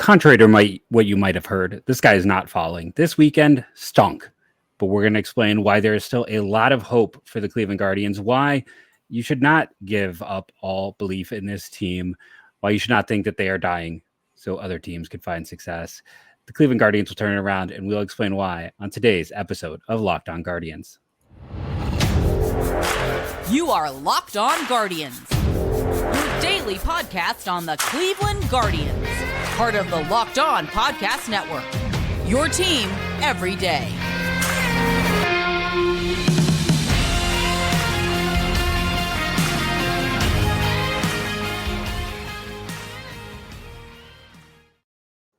Contrary to what you might have heard, this guy is not falling. This weekend stunk, but we're going to explain why there is still a lot of hope for the Cleveland Guardians, why you should not give up all belief in this team, why you should not think that they are dying so other teams can find success. The Cleveland Guardians will turn it around, and we'll explain why on today's episode of Locked On Guardians. You are Locked On Guardians, your daily podcast on the Cleveland Guardians, part of the Locked On Podcast Network, your team every day.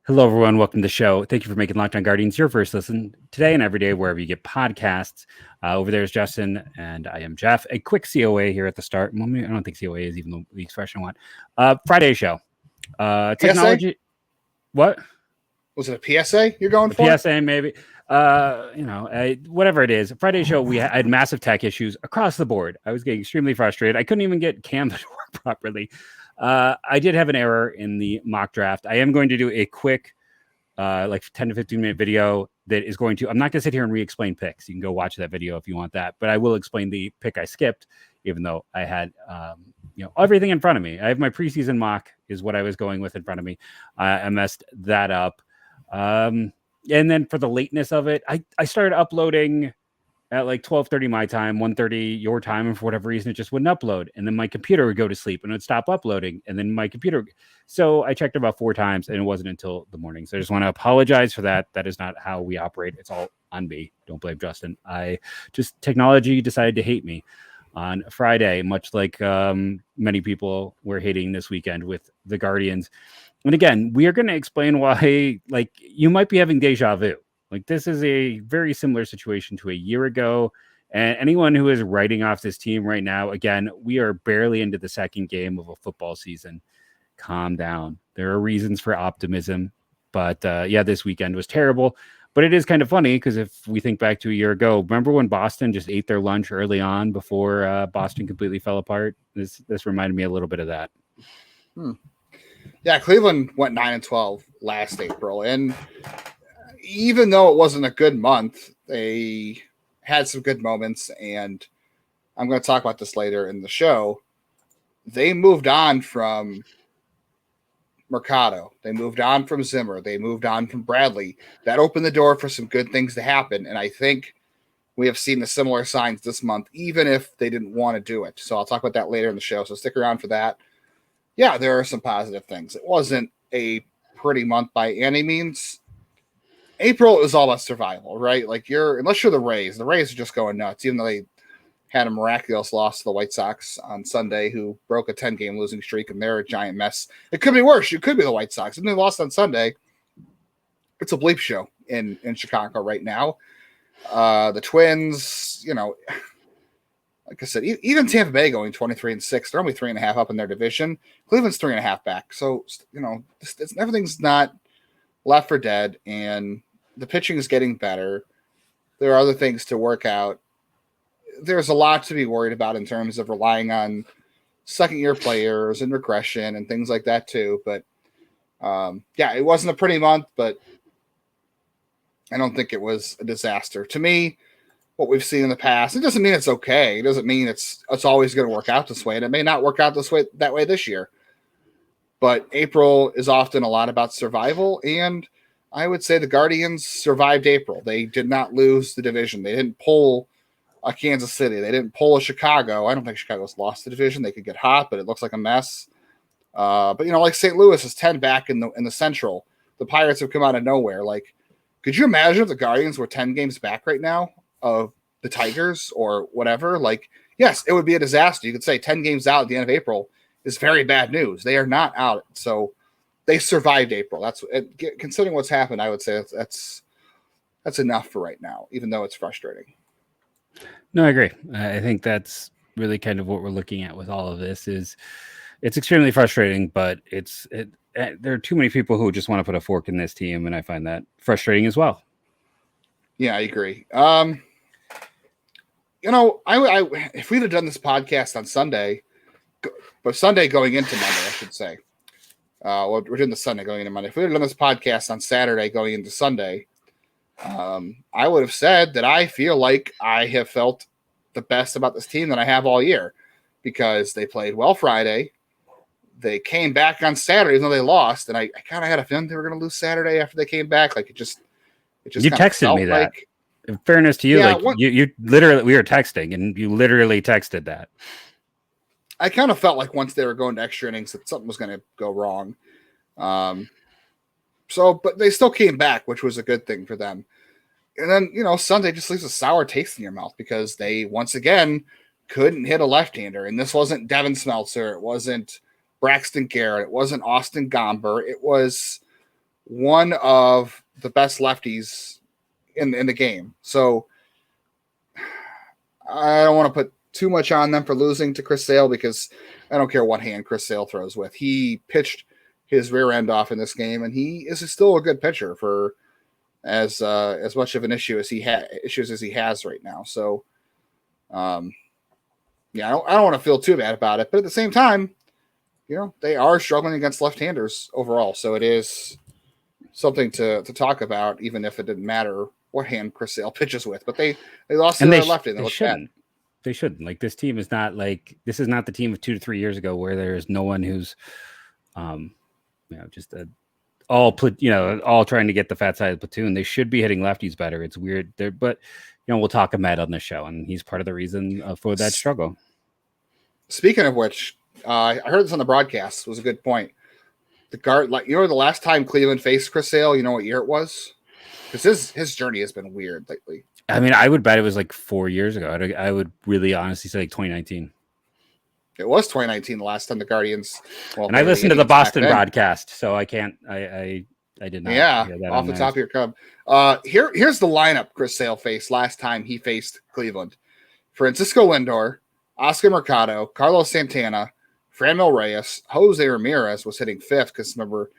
Hello, everyone. Welcome to the show. Thank you for making Locked On Guardians your first listen today and every day, wherever you get podcasts. Over there is Justin, and I am Jeff. A quick COA here at the start. Well, I don't think COA is even the expression I want. Friday show. Technology. PSA? What? Was it a PSA you're going for? PSA, maybe. Whatever it is. Friday show, we had massive tech issues across the board. I was getting extremely frustrated. I couldn't even get Cam to work properly. I did have an error in the mock draft. I am going to do a quick, 10 to 15 minute video that is going to, I'm not going to sit here and re-explain picks. You can go watch that video if you want that, but I will explain the pick I skipped, even though I had, everything in front of me. I have my preseason mock is what I was going with in front of me. I messed that up. And then for the lateness of it, I started uploading at like 12:30 my time, 1:30 your time, and for whatever reason, it just wouldn't upload. And then my computer would go to sleep and it would stop uploading. And then my computer, so I checked about 4 times and it wasn't until the morning. So I just want to apologize for that. That is not how we operate. It's all on me. Don't blame Justin. Technology decided to hate me on Friday, much like many people were hating this weekend with the Guardians. And again, we are going to explain why, you might be having deja vu. This is a very similar situation to a year ago. And anyone who is writing off this team right now, again, we are barely into the second game of a football season. Calm down. There are reasons for optimism. But this weekend was terrible. But it is kind of funny because if we think back to a year ago, remember when Boston just ate their lunch early on before Boston completely fell apart? This reminded me a little bit of that. Yeah, Cleveland went 9-12 last April. And even though it wasn't a good month, they had some good moments, and I'm going to talk about this later in the show. They moved on from Mercado. They moved on from Zimmer. They moved on from Bradley. That opened the door for some good things to happen, and I think we have seen the similar signs this month, even if they didn't want to do it. So I'll talk about that later in the show, so stick around for that. Yeah, there are some positive things. It wasn't a pretty month by any means. April is all about survival, right? Unless you're the Rays are just going nuts, even though they had a miraculous loss to the White Sox on Sunday, who broke a 10-game losing streak, and they're a giant mess. It could be worse. You could be the White Sox. And they lost on Sunday. It's a bleep show in Chicago right now. The Twins, like I said, even Tampa Bay going 23-6, they're only 3.5 up in their division. Cleveland's 3.5 back. So, everything's not left for dead, and the pitching is getting better. There are other things to work out. There's a lot to be worried about in terms of relying on second-year players and regression and things like that too. But, it wasn't a pretty month, but I don't think it was a disaster. To me, what we've seen in the past, it doesn't mean it's okay. It doesn't mean it's always going to work out this way, and it may not work out that way this year. But April is often a lot about survival, and I would say the Guardians survived April. They did not lose the division. They didn't pull a Kansas City. They didn't pull a Chicago. I don't think Chicago's lost the division. They could get hot, but it looks like a mess. But St. Louis is 10 back in the Central. The Pirates have come out of nowhere. Could you imagine if the Guardians were 10 games back right now of the Tigers or whatever? Yes, it would be a disaster. You could say 10 games out at the end of April is very bad news. They are not out. So they survived April. That's considering what's happened. I would say that's enough for right now, even though it's frustrating. No, I agree. I think that's really kind of what we're looking at with all of this. Is it's extremely frustrating, but there are too many people who just want to put a fork in this team, and I find that frustrating as well. Yeah, I agree. I if we'd have done this podcast on Sunday, but Sunday going into Monday, I should say, Well, we're doing the Sunday going into Monday. If we had done this podcast on Saturday going into Sunday, I would have said that I feel like I have felt the best about this team that I have all year because they played well Friday. They came back on Saturday, even though they lost, and I kind of had a feeling they were going to lose Saturday after they came back. Like it just you texted me that. Like, in fairness to you, you literally, we were texting, and you literally texted that. I kind of felt like once they were going to extra innings that something was going to go wrong. But they still came back, which was a good thing for them. And then, Sunday just leaves a sour taste in your mouth because they once again couldn't hit a left-hander. And this wasn't Devin Smeltzer. It wasn't Braxton Garrett. It wasn't Austin Gomber. It was one of the best lefties in the game. So I don't want to put too much on them for losing to Chris Sale because I don't care what hand Chris Sale throws with. He pitched his rear end off in this game, and he is still a good pitcher for as much of an issue as he has right now. So, I don't want to feel too bad about it, but at the same time, they are struggling against left-handers overall. So it is something to talk about, even if it didn't matter what hand Chris Sale pitches with. But they lost to their lefty. They shouldn't. They shouldn't. Like this team is not like this is not the team of 2 to 3 years ago where there is no one who's, just all trying to get the fat side of the platoon. They should be hitting lefties better. It's weird there, but we'll talk Amed on the show, and he's part of the reason for that struggle. Speaking of which, I heard this on the broadcast. It was a good point. The guard, the last time Cleveland faced Chris Sale, you know what year it was? Because his journey has been weird lately. I mean, I would bet it was like 4 years ago. I would really honestly say like 2019. It was 2019 the last time the Guardians. Well, and I listened to the Boston broadcast, so I can't. I did not. Yeah, off the top of your cup. Here's the lineup Chris Sale faced last time he faced Cleveland: Francisco Lindor, Oscar Mercado, Carlos Santana, Franmil Reyes, Jose Ramirez was hitting fifth because remember,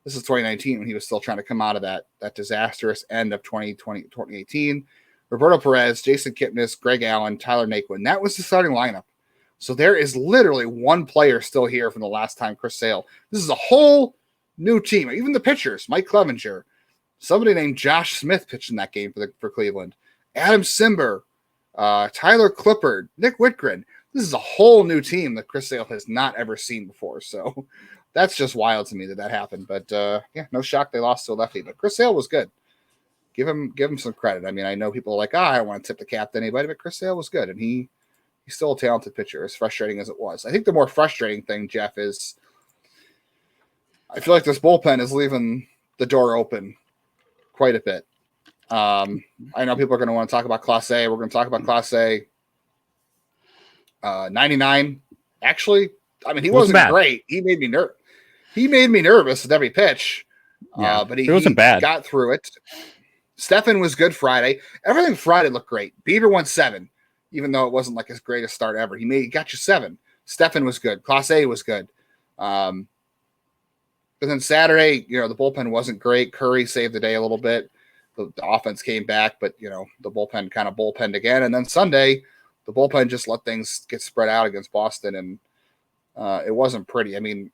this is 2019 when he was still trying to come out of that disastrous end of 2018. Roberto Perez, Jason Kipnis, Greg Allen, Tyler Naquin. That was the starting lineup. So there is literally one player still here from the last time Chris Sale. This is a whole new team. Even the pitchers, Mike Clevenger, somebody named Josh Smith pitched in that game for Cleveland. Adam Simber, Tyler Clippard, Nick Whitgren. This is a whole new team that Chris Sale has not ever seen before. So that's just wild to me that happened. But no shock they lost to a lefty. But Chris Sale was good. Give him some credit. I mean, I know people are like, I don't want to tip the cap to anybody, but Chris Sale was good, and he's still a talented pitcher, as frustrating as it was. I think the more frustrating thing, Jeff, is I feel like this bullpen is leaving the door open quite a bit. I know people are going to want to talk about Clase. We're going to talk about Clase. 99. Actually, I mean, he wasn't great. He made me nervous with every pitch. Yeah, but he wasn't bad. Got through it. Stefan was good Friday. Everything Friday looked great. Bieber won 7, even though it wasn't like his greatest start ever. He got you 7. Stefan was good. Clase was good. But then Saturday, the bullpen wasn't great. Curry saved the day a little bit. The offense came back, but the bullpen kind of bullpenned again. And then Sunday, the bullpen just let things get spread out against Boston, and it wasn't pretty. I mean,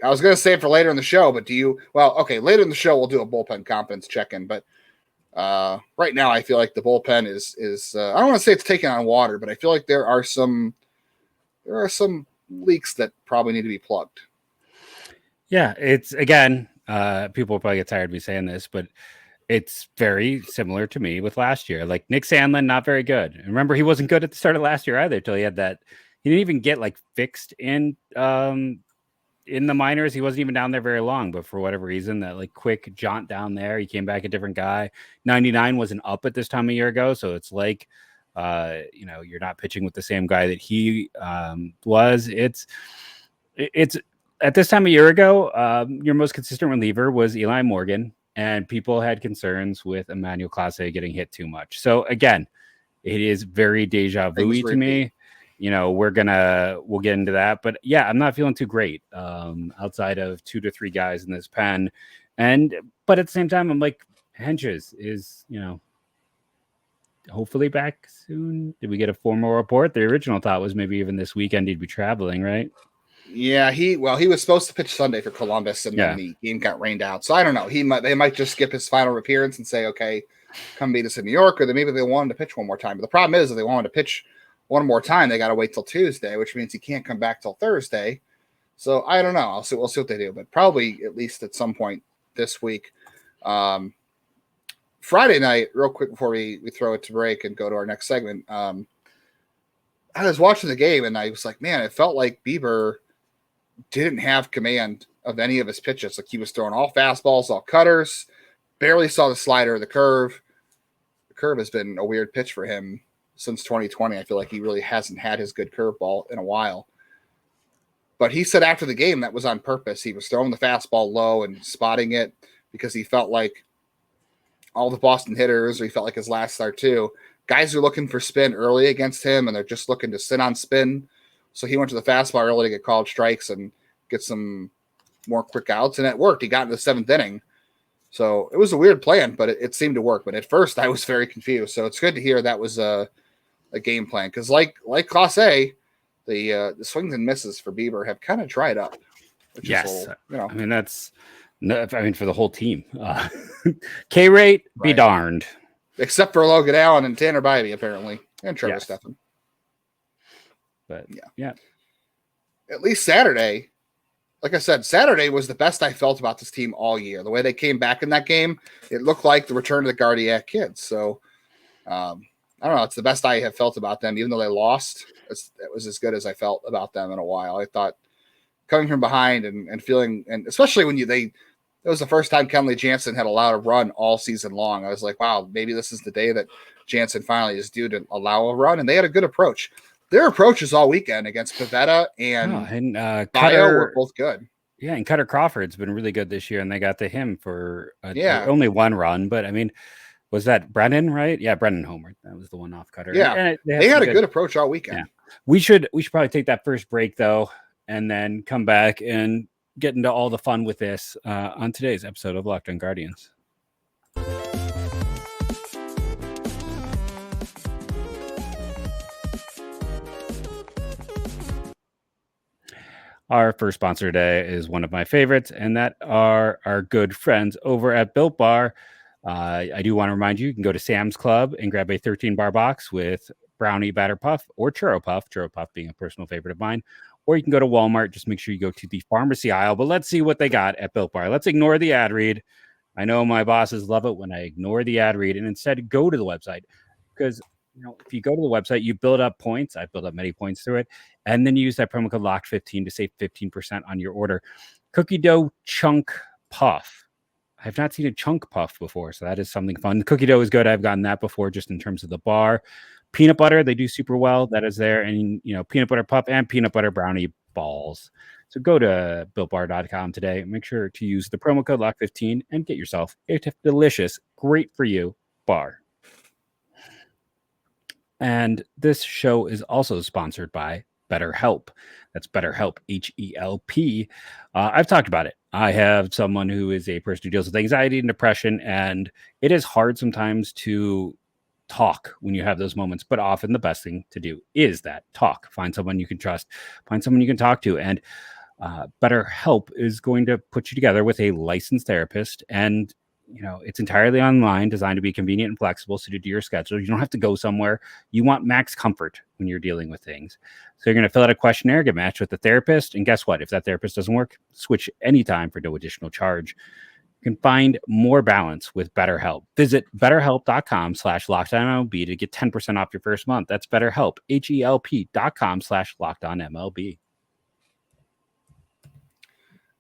I was going to say it for later in the show, but later in the show we'll do a bullpen confidence check-in. But right now, I feel like the bullpen is I don't want to say it's taking on water, but I feel like there are some leaks that probably need to be plugged. Yeah, it's again, people will probably get tired of me saying this, but it's very similar to me with last year. Like Nick Sandlin, not very good. And remember, he wasn't good at the start of last year either until he had that. He didn't even get fixed in the minors. He wasn't even down there very long, but for whatever reason, that quick jaunt down there, he came back a different guy. 99 wasn't up at this time a year ago, so it's you're not pitching with the same guy that he was. It's at this time a year ago, your most consistent reliever was Eli Morgan, and people had concerns with Emmanuel Clase getting hit too much. So again, it is very deja vu to me. We'll get into that, but yeah, I'm not feeling too great outside of 2 to 3 guys in this pen. But at the same time, I'm like, Henches is, hopefully back soon. Did we get a formal report? The original thought was maybe even this weekend he'd be traveling, right? Yeah, he was supposed to pitch Sunday for Columbus, and then the game got rained out. So I don't know. They might just skip his final appearance and say, okay, come beat us in New York, or then maybe they want him to pitch one more time. But the problem is, if they want him to pitch one more time, they got to wait till Tuesday, which means he can't come back till Thursday. So I don't know. We'll see what they do, but probably at least at some point this week. Friday night, real quick before we throw it to break and go to our next segment. I was watching the game and I was like, man, it felt like Bieber didn't have command of any of his pitches. Like he was throwing all fastballs, all cutters, barely saw the slider or the curve. The curve has been a weird pitch for him since 2020. I feel like he really hasn't had his good curveball in a while. But he said after the game that was on purpose. He was throwing the fastball low and spotting it because he felt like all the Boston hitters, or he felt like his last start too, guys are looking for spin early against him, and they're just looking to sit on spin. So he went to the fastball early to get called strikes and get some more quick outs, and it worked. He got in the seventh inning. So it was a weird plan, but it seemed to work. But at first, I was very confused. So it's good to hear that was a game plan, because like Clase, the swings and misses for Bieber have kind of dried up. Which is I mean, that's for the whole team. K rate, be darned. Except for Logan Allen and Tanner Bibee, apparently, and Trevor Stephan. But yeah, at least Saturday, like I said, Saturday was the best I felt about this team all year. The way they came back in that game, it looked like the return of the Gardiac kids. So I don't know. It's the best I have felt about them, even though they lost. It was as good as I felt about them in a while. I thought coming from behind and feeling, and especially when it was the first time Kenley Jansen had allowed a run all season long. I was like, wow, maybe this is the day that Jansen finally is due to allow a run. And they had a good approach. Their approaches all weekend against Pivetta and Bio were both good. Yeah, and Cutter Crawford's been really good this year, and they got to him for only one run. But I mean, was that Brennan, right? Yeah, Brennan homered. That was the one off Cutter. Yeah, and they had a good approach all weekend. Yeah. We should probably take that first break though, and then come back and get into all the fun with this on today's episode of Locked On Guardians. Our first sponsor today is one of my favorites, and that are our good friends over at Built Bar. I do want to remind you can go to Sam's Club and grab a 13-bar box with brownie batter puff or churro puff being a personal favorite of mine. Or you can go to Walmart. Just make sure you go to the pharmacy aisle. But let's see what they got at Built Bar. Let's ignore the ad read. I know my bosses love it when I ignore the ad read and instead go to the website. Because if you go to the website, you build up points. I build up many points through it. And then you use that promo code LOCKED15 to save 15% on your order. Cookie dough chunk puff. I've not seen a chunk puff before, so that is something fun. The cookie dough is good. I've gotten that before just in terms of the bar. Peanut butter, they do super well. That is there. And, peanut butter puff and peanut butter brownie balls. So go to BuiltBar.com today. Make sure to use the promo code LOCK15 and get yourself a delicious, great for you bar. And this show is also sponsored by BetterHelp. That's BetterHelp, H-E-L-P. I've talked about it. I have someone who is a person who deals with anxiety and depression, and it is hard sometimes to talk when you have those moments, but often the best thing to do is that talk. Find someone you can trust, find someone you can talk to, and BetterHelp is going to put you together with a licensed therapist, and it's entirely online, designed to be convenient and flexible, suited to your schedule. You don't have to go somewhere. You want max comfort when you're dealing with things. So you're going to fill out a questionnaire, get matched with the therapist, and guess what? If that therapist doesn't work, switch anytime for no additional charge. You can find more balance with BetterHelp. Visit BetterHelp.com/LockedOnMLB to get 10% off your first month. That's BetterHelp, HELP.com/LockedOnMLB.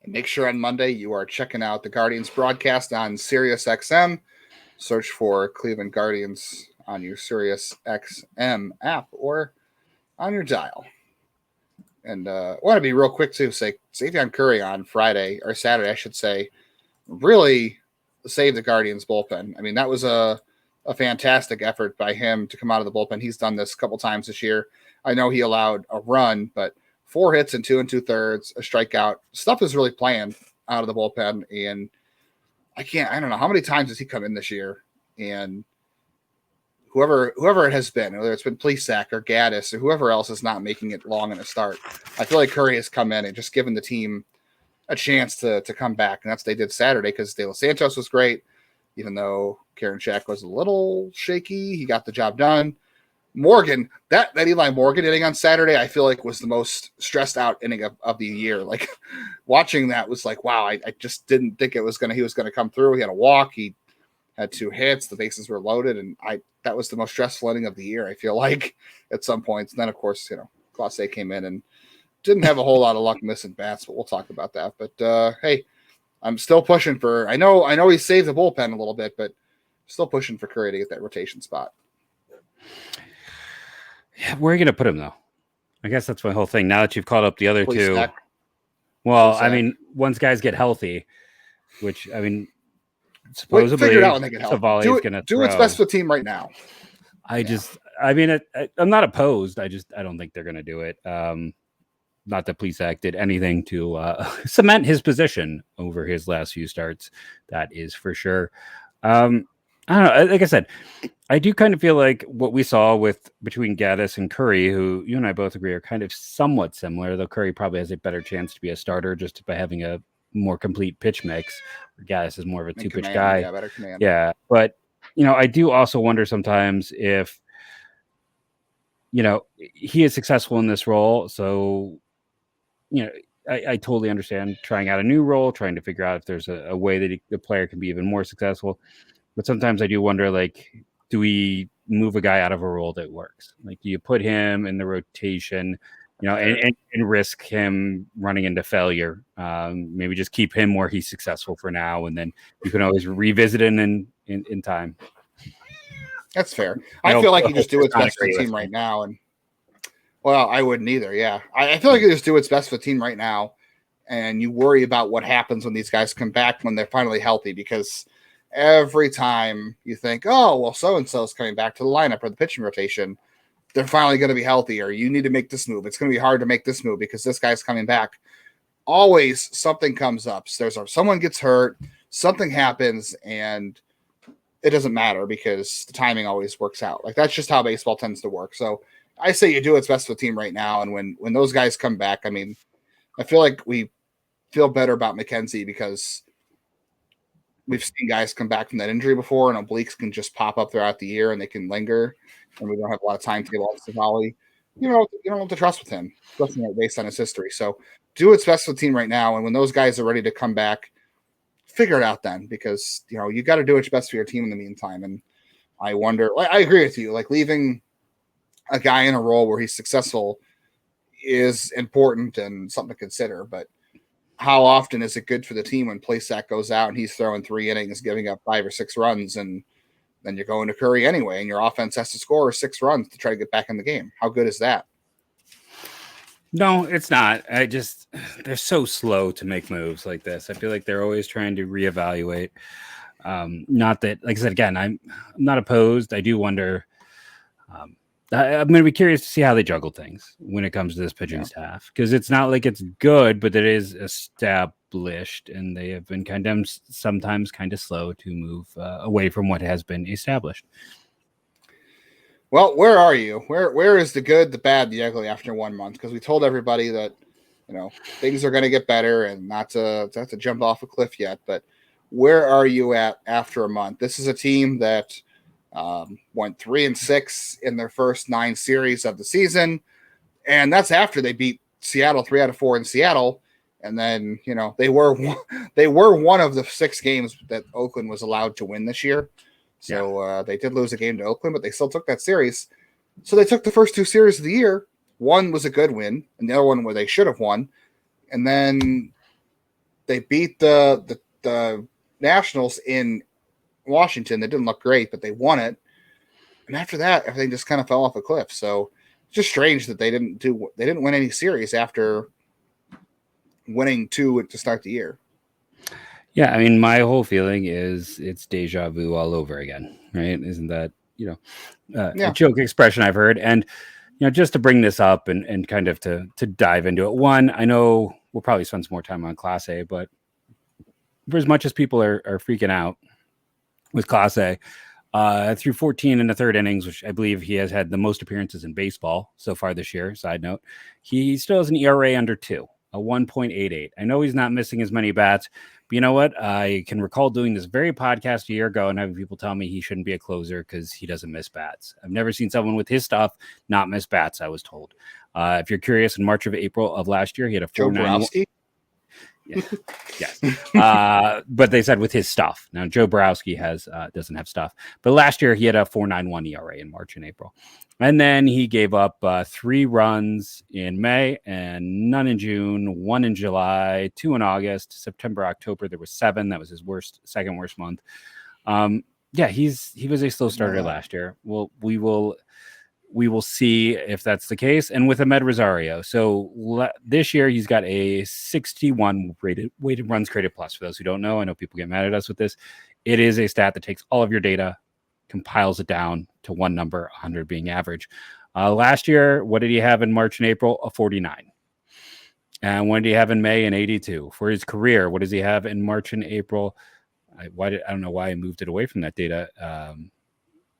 And make sure on Monday you are checking out the Guardians broadcast on SiriusXM. Search for Cleveland Guardians on your SiriusXM app or on your dial. And I want to be real quick too. Say Xzavion Curry on Saturday, I should say, really saved the Guardians bullpen. I mean, that was a fantastic effort by him to come out of the bullpen. He's done this a couple times this year. I know he allowed a run, but 4 hits and 2 2/3, a strikeout. Stuff is really playing out of the bullpen. And I don't know how many times has he come in this year and whoever it has been, whether it's been Plesac or Gaddis or whoever else is not making it long in a start. I feel like Curry has come in and just given the team a chance to come back, and that's what they did Saturday because De Los Santos was great, even though Karen Check was a little shaky. He got the job done. Morgan, that Eli Morgan inning on Saturday, I feel like was the most stressed out inning of the year. Like watching that was like, wow, I just didn't think he was gonna come through. He had a walk, he had 2 hits, the bases were loaded, and that was the most stressful inning of the year, I feel like, at some points. And then of course, Clase came in and didn't have a whole lot of luck missing bats, but we'll talk about that. But hey, I'm still pushing for I know he saved the bullpen a little bit, but still pushing for Curry to get that rotation spot. Yeah, where are you going to put him, though? I guess that's my whole thing. Now that you've caught up the other two. Stack. Well, I mean, once guys get healthy, which, I mean, supposedly figure it out when they get healthy. Do what's best for the team right now. I'm not opposed. I don't think they're going to do it. Not that Plesac did anything to cement his position over his last few starts. That is for sure. I don't know. Like I said, I do kind of feel like what we saw between Gaddis and Curry, who you and I both agree are kind of somewhat similar, though Curry probably has a better chance to be a starter just by having a more complete pitch mix. Gaddis is more of a 2-pitch guy. Yeah, better command. Yeah, but I do also wonder sometimes if he is successful in this role. So I totally understand trying out a new role, trying to figure out if there's a way that the player can be even more successful. But sometimes I do wonder, like, do we move a guy out of a role that works? Like, do you put him in the rotation, and risk him running into failure? Maybe just keep him where he's successful for now, and then you can always revisit him in time. That's fair. I feel like you just do what's best for the team right now. And well, I wouldn't either. Yeah. I feel like you just do what's best for the team right now. And you worry about what happens when these guys come back when they're finally healthy, because every time you think, oh, well, so-and-so is coming back to the lineup or the pitching rotation, they're finally going to be healthy, or you need to make this move. It's going to be hard to make this move because this guy's coming back. Always something comes up. So someone gets hurt, something happens, and it doesn't matter because the timing always works out. Like, that's just how baseball tends to work. So I say you do what's best for the team right now. And when those guys come back, I mean, I feel like we feel better about McKenzie because we've seen guys come back from that injury before, and obliques can just pop up throughout the year and they can linger, and we don't have a lot of timetable on Savali. You don't have to trust with him, especially based on his history. So do what's best for the team right now. And when those guys are ready to come back, figure it out then, because you got to do what's best for your team in the meantime. And I wonder, I agree with you, like leaving a guy in a role where he's successful is important and something to consider, but how often is it good for the team when Plesac goes out and he's throwing 3 innings, giving up 5 or 6 runs, and then you're going to Curry anyway, and your offense has to score 6 runs to try to get back in the game? How good is that? No, it's not. They're so slow to make moves like this. I feel like they're always trying to reevaluate. Not that, like I said, again, I'm not opposed. I do wonder. I'm going to be curious to see how they juggle things when it comes to this pitching staff, because it's not like it's good, but it is established, and they have been sometimes kind of slow to move away from what has been established. Well, where are you? Where is the good, the bad, the ugly after 1 month? Because we told everybody that things are going to get better, and not to jump off a cliff yet. But where are you at after a month? This is a team that went 3-6 in their first 9 series of the season, and that's after they beat Seattle 3 out of 4 in Seattle, and then they were one of the 6 games that Oakland was allowed to win this year. So they did lose a game to Oakland, but they still took that series. So they took the first 2 series of the year. One was a good win, and the other one where they should have won, and then they beat the Nationals in Washington. They didn't look great, but they won it. And after that, everything just kind of fell off a cliff. So it's just strange that they didn't win any series after winning 2 to start the year. Yeah, I mean, my whole feeling is it's deja vu all over again, right? Isn't that a joke expression I've heard? And just to bring this up and kind of to dive into it. One, I know we'll probably spend some more time on Clase, but for as much as people are freaking out with Clase, through 14 in the third innings, which I believe he has had the most appearances in baseball so far this year. Side note, he still has an ERA under 2, a 1.88. I know he's not missing as many bats, but you know what? I can recall doing this very podcast a year ago and having people tell me he shouldn't be a closer because he doesn't miss bats. I've never seen someone with his stuff not miss bats, I was told. If you're curious, in March of April of last year, he had a 4.91. Yeah. Yes. But they said with his stuff. Now Joe Borowski doesn't have stuff. But last year he had a 4.91 ERA in March and April. And then he gave up 3 runs in May and none in June, 1 in July, 2 in August, September, October. There was 7. That was his second worst month. Yeah, he was a slow starter last year. Well, we will see if that's the case. And with Amed Rosario. So this year he's got a 61 weighted runs created plus. For those who don't know, I know people get mad at us with this. It is a stat that takes all of your data, compiles it down to one number, 100 being average. Last year, what did he have in March and April? A 49. And what did he have in May? An 82. For his career, what does he have in March and April? I don't know why I moved it away from that data.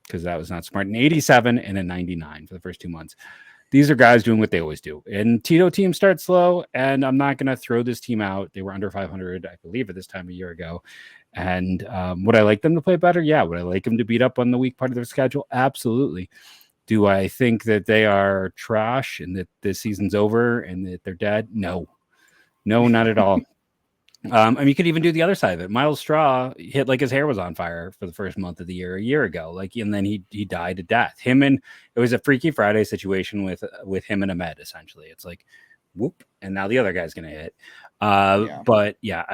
Because that was not smart. An 87 and a 99 for the first 2 months. These are guys doing what they always do. And Tito team starts slow, and I'm not going to throw this team out. They were under 500, I believe, at this time a year ago. And would I like them to play better? Yeah. Would I like them to beat up on the weak part of their schedule? Absolutely. Do I think that they are trash and that this season's over and that they're dead? No, not at all. I mean, you could even do the other side of it. Miles Straw hit like his hair was on fire for the first month of the year a year ago. And then he died a death. It was a Freaky Friday situation with him and Amed, essentially. It's like, whoop, and now the other guy's gonna hit. But yeah,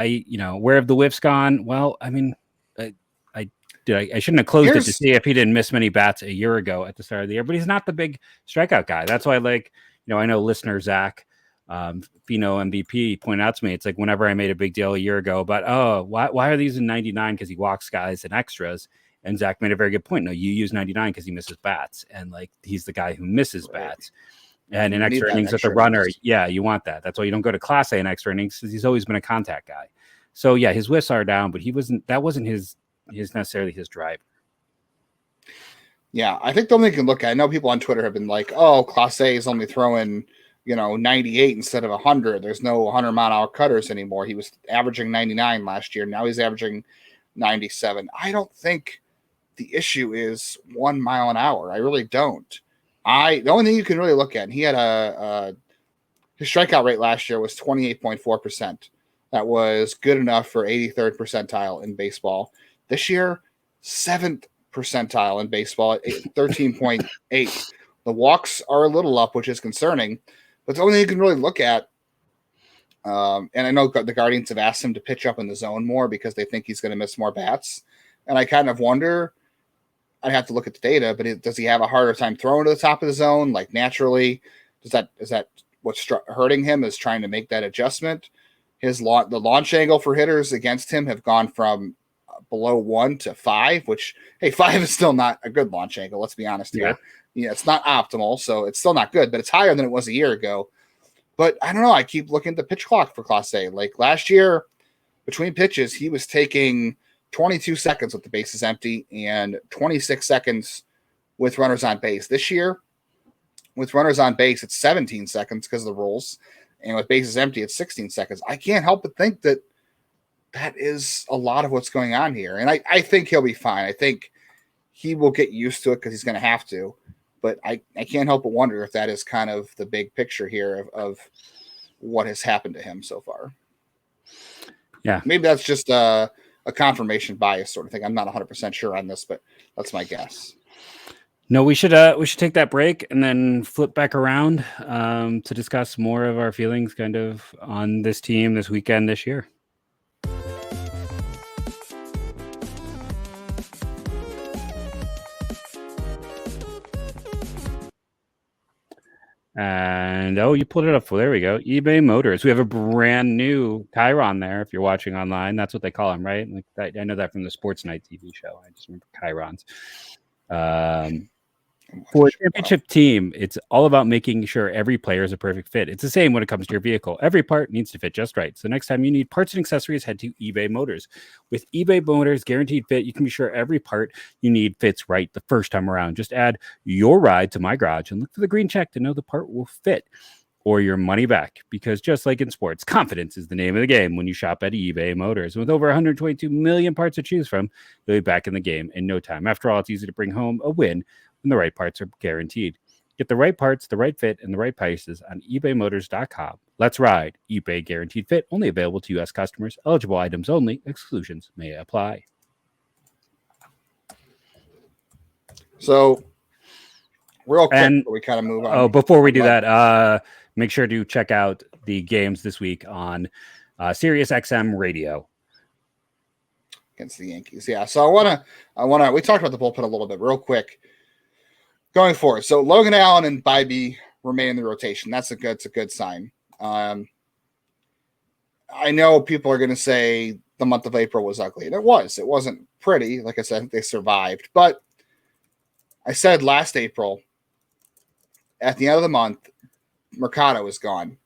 where have the whiffs gone? Well, I mean, I shouldn't have closed it to see if he didn't miss many bats a year ago at the start of the year, but he's not the big strikeout guy. That's why, I know listener Zach Fino MVP pointed out to me, it's like whenever I made a big deal a year ago about, why are these in 99? Because he walks guys and extras. And Zach made a very good point. No, you use 99 because he misses bats. And he's the guy who misses bats. And in extra innings at the runner, you want that. That's why you don't go to Clase in extra innings because he's always been a contact guy. So yeah, his whiffs are down, but that wasn't his necessarily his drive. Yeah, I think the only thing you can look at, I know people on Twitter have been like, Clase is only throwing 98 instead of 100. There's no 100-mile-an-hour cutters anymore. He was averaging 99 last year. Now he's averaging 97. I don't think the issue is 1 mile an hour. I really don't. The only thing you can really look at, and he had his strikeout rate last year was 28.4%. That was good enough for 83rd percentile in baseball. This year, 7th percentile in baseball at 13.8. The walks are a little up, which is concerning. But the only thing you can really look at, and I know the Guardians have asked him to pitch up in the zone more because they think he's going to miss more bats. And I kind of wonder, I'd have to look at the data, but does he have a harder time throwing to the top of the zone? Like naturally, is that what's hurting him is trying to make that adjustment? The launch angle for hitters against him have gone from below 1 to 5, which, hey, 5 is still not a good launch angle. Let's be honest here. Yeah, it's not optimal, so it's still not good, but it's higher than it was a year ago. But I don't know. I keep looking at the pitch clock for Clase. Like last year, between pitches, he was taking 22 seconds with the bases empty and 26 seconds with runners on base. This year, with runners on base, it's 17 seconds because of the rules. And with bases empty, it's 16 seconds. I can't help but think that is a lot of what's going on here. And I think he'll be fine. I think he will get used to it because he's going to have to. But I can't help but wonder if that is kind of the big picture here of what has happened to him so far. Yeah. Maybe that's just a confirmation bias sort of thing. I'm not 100% sure on this, but that's my guess. No, we should take that break and then flip back around to discuss more of our feelings kind of on this team this weekend this year. And you pulled it up. Well, there we go. eBay Motors. We have a brand new Chiron there. If you're watching online, that's what they call them, right? Like I know that from the Sports Night TV show. I just remember Chirons. For a championship team, it's all about making sure every player is a perfect fit. It's the same when it comes to your vehicle. Every part needs to fit just right. So next time you need parts and accessories, head to eBay Motors. With eBay Motors Guaranteed Fit, you can be sure every part you need fits right the first time around. Just add your ride to my garage and look for the green check to know the part will fit, or your money back. Because just like in sports, confidence is the name of the game when you shop at eBay Motors. With over 122 million parts to choose from, you'll be back in the game in no time. After all, it's easy to bring home a win when the right parts are guaranteed. Get the right parts, the right fit, and the right prices on ebaymotors.com. Let's ride. eBay Guaranteed Fit, only available to U.S. customers. Eligible items only. Exclusions may apply. So, real quick, before we kind of move on. Before we do that, make sure to check out the games this week on Sirius XM Radio against the Yankees. Yeah. So we talked about the bullpen a little bit real quick going forward. So Logan Allen and Bibee remain in the rotation. That's a good sign. I know people are going to say the month of April was ugly, and it wasn't pretty. Like I said, they survived, but I said last April at the end of the month, Mercado was gone.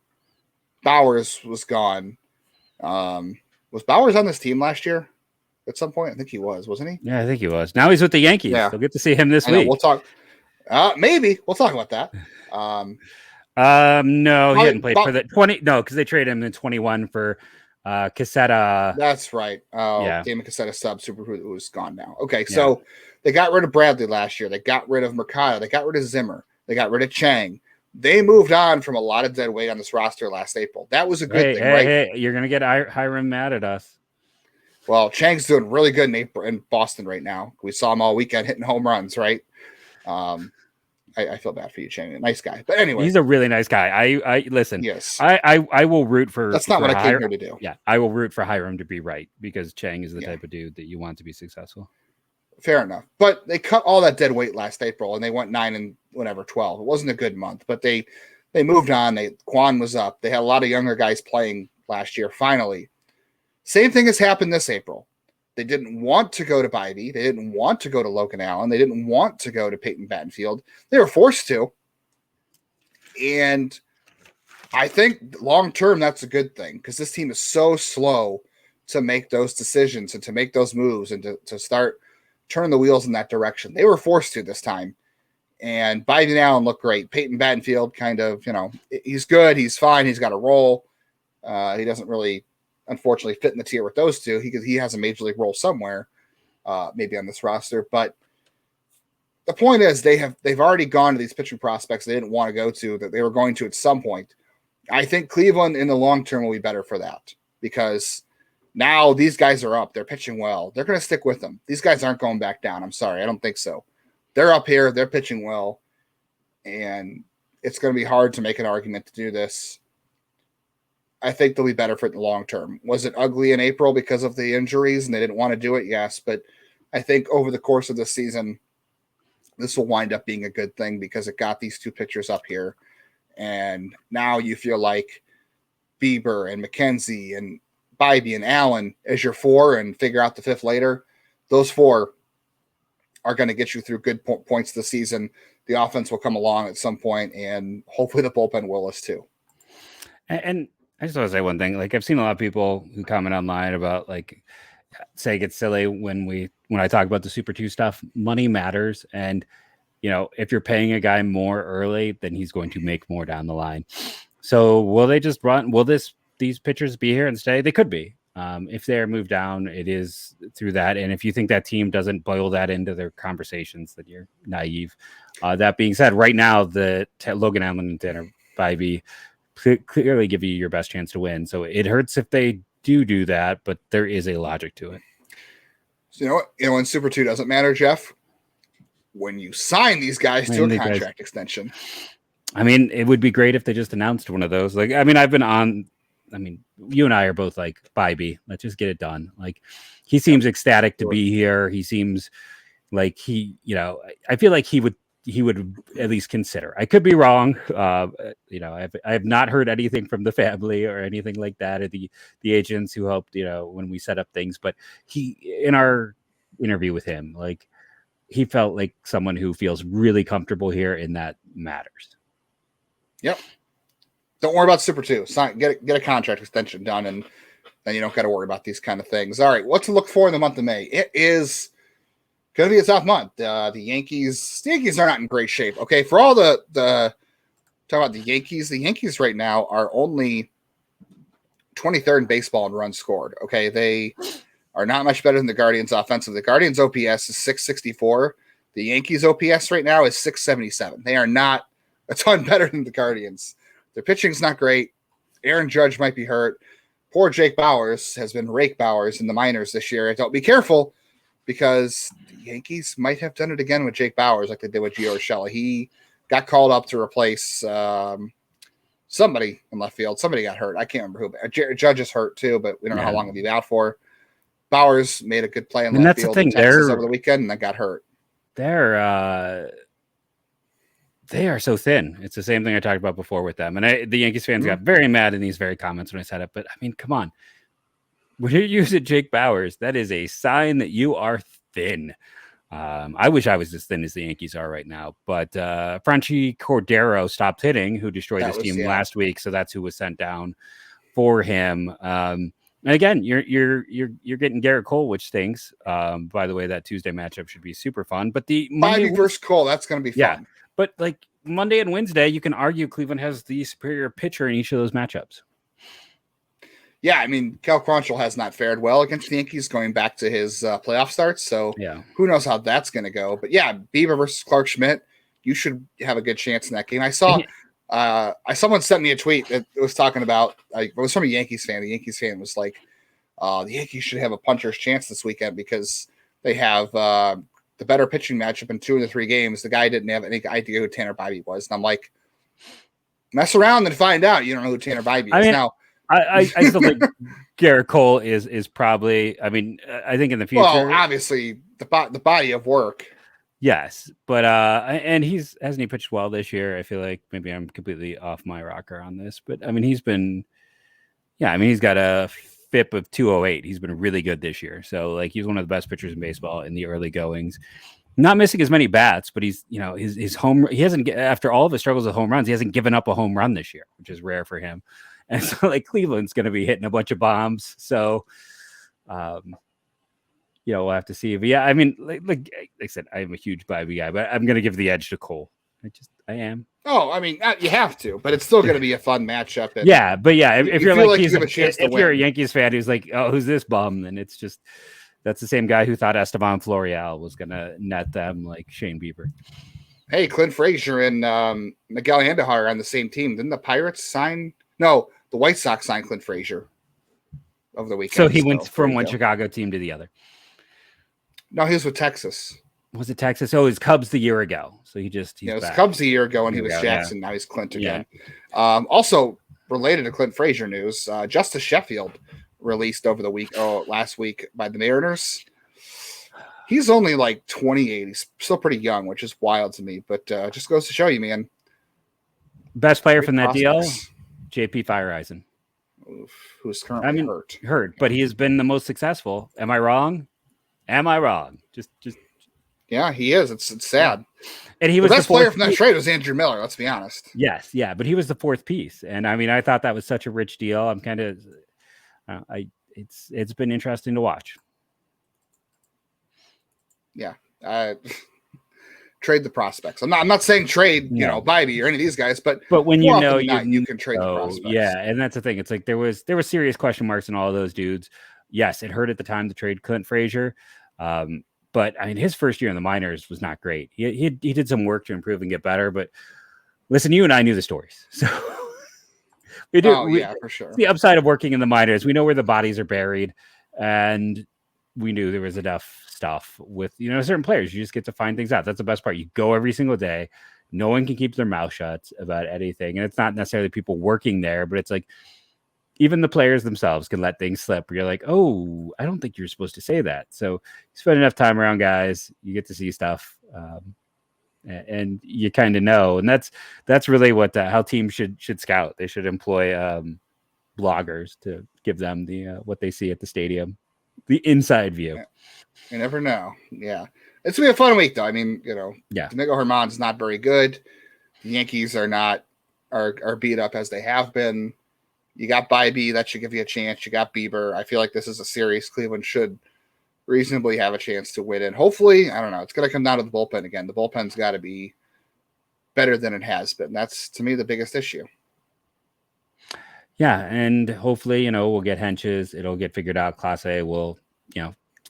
Bowers was gone. Was Bowers on this team last year at some point? I think he was, wasn't he? Yeah, I think he was. Now he's with the Yankees. Yeah. We'll get to see him this week. We'll talk. Maybe we'll talk about that. No, he hadn't played for the 20. No, because they traded him in 21 for Casetta. That's right. Yeah. Damon Casetta sub super who's gone now. Okay, so they got rid of Bradley last year. They got rid of Mercado. They got rid of Zimmer. They got rid of Chang. They moved on from a lot of dead weight on this roster last April. That was a good thing, right? Hey, you're gonna get Hiram mad at us. Well, Chang's doing really good in Boston right now. We saw him all weekend hitting home runs, right? I feel bad for you, Chang. Nice guy, but anyway, he's a really nice guy. I listen. Yes, I will root for. That's not what I came here to do. Yeah, I will root for Hiram to be right because Chang is the type of dude that you want to be successful. Fair enough, but they cut all that dead weight last April, and they went 9-12. It wasn't a good month, but they moved on. Quan was up. They had a lot of younger guys playing last year. Finally, same thing has happened this April. They didn't want to go to Bibee. They didn't want to go to Logan Allen. They didn't want to go to Peyton Battenfield. They were forced to. And I think long-term, that's a good thing because this team is so slow to make those decisions and to make those moves and to start turning the wheels in that direction. They were forced to this time. And Bibee and Allen look great. Peyton Battenfield kind of, he's good. He's fine. He's got a role. He doesn't really, unfortunately, fit in the tier with those two. He has a major league role somewhere, maybe on this roster. But the point is they've already gone to these pitching prospects they didn't want to go to, that they were going to at some point. I think Cleveland in the long term will be better for that because now these guys are up. They're pitching well. They're going to stick with them. These guys aren't going back down. I'm sorry. I don't think so. They're up here. They're pitching well. And it's going to be hard to make an argument to do this. I think they'll be better for it in the long term. Was it ugly in April because of the injuries and they didn't want to do it? Yes. But I think over the course of the season, this will wind up being a good thing because it got these two pitchers up here. And now you feel like Bieber and McKenzie and Bibee and Allen as your four and figure out the fifth later. Those four are going to get you through good points of the season. The offense will come along at some point, and hopefully the bullpen will us too. And I just want to say one thing. Like I've seen a lot of people who comment online about like saying it's silly when I talk about the Super 2 stuff. Money matters, and if you're paying a guy more early, then he's going to make more down the line. So will they just run? Will these pitchers be here and stay? They could be. If they're moved down, it is through that. And if you think that team doesn't boil that into their conversations, then you're naive. That being said, right now, the Logan Allen and Tanner Bibee clearly give you your best chance to win. So it hurts if they do that, but there is a logic to it. So when Super 2 doesn't matter, Jeff, when you sign these guys to a contract extension. I mean, it would be great if they just announced one of those. Like, I mean, you and I are both like Bibee. Let's just get it done. Like, he seems ecstatic to be here. He seems like I feel like he would at least consider. I could be wrong. I have not heard anything from the family or anything like that, or the agents who helped, when we set up things. But in our interview with him, like, he felt like someone who feels really comfortable here, and that matters. Yep. Don't worry about Super 2. Get a contract extension done, and then you don't got to worry about these kind of things. All right, what to look for in the month of May? It is going to be a tough month. The Yankees are not in great shape. Okay, for all the talk about the Yankees right now are only 23rd in baseball in runs scored. Okay, they are not much better than the Guardians offensively. The Guardians OPS is 664. The Yankees OPS right now is 677. They are not a ton better than the Guardians. Their pitching's not great. Aaron Judge might be hurt. Poor Jake Bauers has been rake Bauers in the minors this year. Don't be careful, because the Yankees might have done it again with Jake Bauers like they did with Gio Urshela. He got called up to replace somebody in left field. Somebody got hurt. I can't remember who. Judge is hurt too, but we don't know how long he'll be out for. Bauers made a good play in left field in Texas over the weekend and then got hurt. They are so thin. It's the same thing I talked about before with them. And the Yankees fans got very mad in these very comments when I said it. But I mean, come on. When you use it, Jake Bauers, that is a sign that you are thin. I wish I was as thin as the Yankees are right now. But Franchi Cordero stopped hitting, who destroyed this team last week. So that's who was sent down for him. And again, you're getting Garrett Cole, which stinks. By the way, that Tuesday matchup should be super fun. But the Monday versus Cole, that's going to be fun. Yeah. But like Monday and Wednesday, you can argue Cleveland has the superior pitcher in each of those matchups. Yeah, I mean, Cal Quantrill has not fared well against the Yankees going back to his playoff starts. So who knows how that's going to go. But yeah, Bieber versus Clark Schmidt, you should have a good chance in that game. I saw someone sent me a tweet that was talking about, it was from a Yankees fan. The Yankees fan was like, the Yankees should have a puncher's chance this weekend because they have the better pitching matchup in 2 of the 3 games. The guy didn't have any idea who Tanner Bibee was. And I'm like, mess around and find out. You don't know who Tanner Bibee is. Now, I still think Garrett Cole is probably, I mean, I think in the future. Well, obviously, the body of work. Yes. But, and hasn't he pitched well this year? I feel like maybe I'm completely off my rocker on this. But, I mean, he's got a FIP of 208. He's been really good this year. So like he's one of the best pitchers in baseball in the early goings. Not missing as many bats, but he's, his home, he hasn't, after all of his struggles with home runs, he hasn't given up a home run this year, which is rare for him. And so like Cleveland's going to be hitting a bunch of bombs. So, we'll have to see. But yeah, I mean, like I said, I'm a huge Bibee guy, but I'm going to give the edge to Cole. I am. Oh, I mean, you have to, but it's still going to be a fun matchup. If you're like if you're a Yankees fan who's like, oh, who's this bum? Then it's just that's the same guy who thought Esteban Florial was going to net them like Shane Bieber. Hey, Clint Frazier and Miguel Andujar are on the same team. Didn't the Pirates sign? No, the White Sox signed Clint Frazier over the weekend. So he went from one Chicago team to the other. No, he was with Texas. Was it Texas? Oh, it was Cubs the year ago. So it was Cubs a year ago, and he was Jackson. Now he's Clint again. Yeah. Also related to Clint Frazier news, Justice Sheffield released last week by the Mariners. He's only like 28. He's still pretty young, which is wild to me. But just goes to show you, man. Best player from that deal, JP Fireisen. Who's currently hurt, but he has been the most successful. Am I wrong? Just. Yeah, he is. It's sad. And he was the best player from that trade was Andrew Miller. Let's be honest. Yes, yeah, but he was the 4th piece, and I mean, I thought that was such a rich deal. I'm kind of, it's been interesting to watch. Yeah, trade the prospects. I'm not saying trade, Bibee or any of these guys, but when you can trade the prospects. Yeah, and that's the thing. It's like there was serious question marks in all of those dudes. Yes, it hurt at the time to trade Clint Frazier. But I mean, his first year in the minors was not great. He did some work to improve and get better. But listen, you and I knew the stories, so we do. For sure. The upside of working in the minors, we know where the bodies are buried, and we knew there was enough stuff with certain players. You just get to find things out. That's the best part. You go every single day. No one can keep their mouth shut about anything, and it's not necessarily people working there, but it's like even the players themselves can let things slip. Where you're like, oh, I don't think you're supposed to say that. So you spend enough time around guys, you get to see stuff, and you kind of know. And that's really what how teams should scout. They should employ bloggers to give them the what they see at the stadium, the inside view. You never know. Yeah. It's gonna be a fun week, though. I mean, Yeah. Domingo Germán's not very good. The Yankees are beat up as they have been. You got Bibee, that should give you a chance. You got Bieber. I feel like this is a series Cleveland should reasonably have a chance to win in. Hopefully, I don't know. It's gonna come down to the bullpen again. The bullpen's got to be better than it has been. That's, to me, the biggest issue. Yeah, and hopefully, we'll get henches. It'll get figured out. Clase will,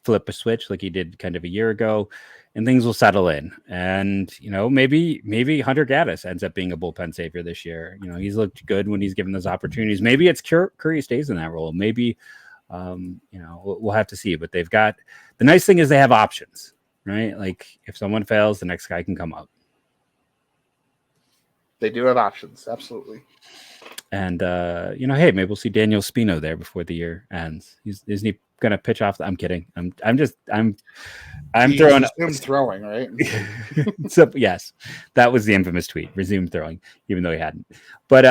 flip a switch like he did kind of a year ago, and things will settle in. And, maybe Hunter Gaddis ends up being a bullpen savior this year. He's looked good when he's given those opportunities. Maybe it's Curry stays in that role. Maybe, we'll have to see. But they've got, the nice thing is they have options, right? Like if someone fails, the next guy can come up. They do have options. Absolutely. And, hey, maybe we'll see Daniel Spino there before the year ends. Isn't he going to pitch off? I'm kidding. I'm throwing. Him throwing, right? So, yes, that was the infamous tweet. Resume throwing, even though he hadn't. But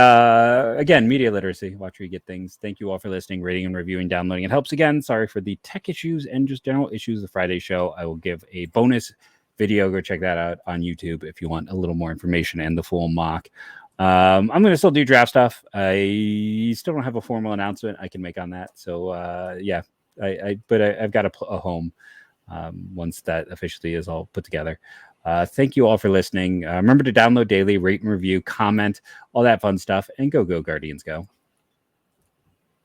again, media literacy. Watch where you get things. Thank you all for listening, rating and reviewing, downloading. It helps again. Sorry for the tech issues and just general issues of the Friday show. I will give a bonus video. Go check that out on YouTube if you want a little more information and the full mock. I'm going to still do draft stuff. I still don't have a formal announcement I can make on that. So, but I've got a home once that officially is all put together. Thank you all for listening. Remember to download daily, rate and review, comment, all that fun stuff, and go Guardians, go.